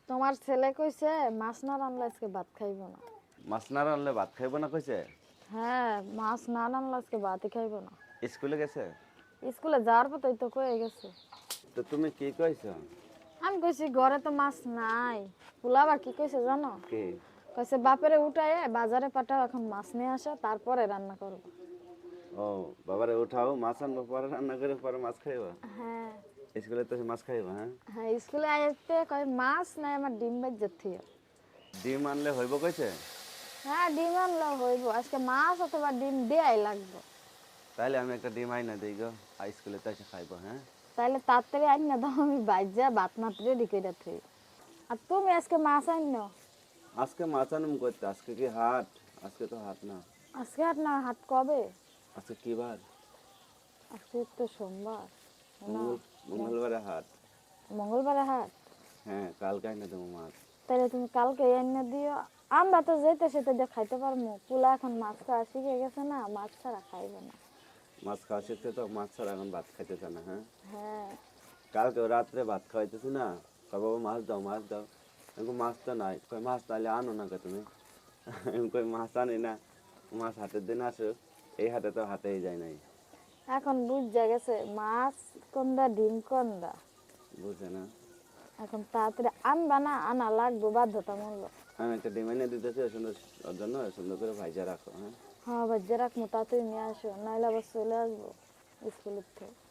তোমার ছেলে কইছে মাছ না রানলে আজকে ভাত খাইব না। মাছ না রানলে ভাত খাইব না কইছে? হ্যাঁ, মাছ না রানলে আজকে ভাতই খাইব না। স্কুলে গেছে? স্কুলে যাওয়ার পথেই তো কয়ে গেছে। তো তুমি কি কইছো? আমি কইছি ঘরে তো মাছ নাই। পোলা আবার কি কইছে জানো? কি? কইছে বাপেরে উঠায়ে বাজারে পাঠাও, এখন মাছ নিয়ে আসো, তারপরে রান্না করবো। ও বাবারে উঠাও, মাছ আনবো, পরে রান্না করে পরে মাছ খাইবা? হ্যাঁ স্কুলে তো মাছ খাইবা? হ্যাঁ, হ্যাঁ, স্কুলে আইতে কয় মাছ নাই, আমার ডিম বাজ্যের থিও। ডিম আনলে হইব কইছে? হ্যাঁ, ডিম আনলেও হইব, আজকে মাছ অথবা ডিম দেয়াই লাগবে। তাইলে আমি একটা ডিম আইনা দিই গো, স্কুলে তো এসে খাইবো। হ্যাঁ, তাইলে তাড়াতাড়ি আইন না দাও, আমি বাজ্যা ভাত মাত রেডি করে থই। আর তুমি আজকে মাছ আইন। আজকে মাছ আনুম করতে, আজকে কি হাট? আজকে তো হাট না। আজকে হাট না, হাট কবে? আজকে কি বার? আজকে তো সোমবার না, মঙ্গলবারে হাট। মঙ্গলবারে হাট। হ্যাঁ, কালকে আইনা দেবো মাছ। তাহলে তুমি কালকে এনে দিও। আমরা তো যেতে সেটা দিয়ে খাইতে পারবো। পোলা এখন মাছ খাওয়া শিখে গেছে না, মাছ ছাড়া খাইবে না। মাছ খাওয়া শিখছে তো, মাছ ছাড়া এখন ভাত খাইতে চায় না। হ্যাঁ, হ্যাঁ, কালকে রাত্রে ভাত খাওয়াইতেছি না, কয় বাবা মাছ দাও, মাছ দাও। আমি মাছ তো নাই, কয় মাছ তাহলে আনো না কে তুমি? আমি কই মাছ আনি না, মাছ হাটের দিন আসো। এই হাটে তো হাটেই যায় নাই। এখন বুঝা গেছে মাছ কোনটা ডিম কোনটা। বুঝে না? এখন তাড়াতাড়ি আনবা না, আনা লাগবে বাধ্যতামূলক। আমি একটা ডিম এনে দিতেছি, সুন্দর ওর জন্য সুন্দর করে ভাইজা রাখো। হ্যাঁ, হ্যাঁ, বাজ্যে রাখবো, তাড়াতাড়ি নিয়ে আসো, নাইলে আবার চলে আসবো স্কুলের থেকে।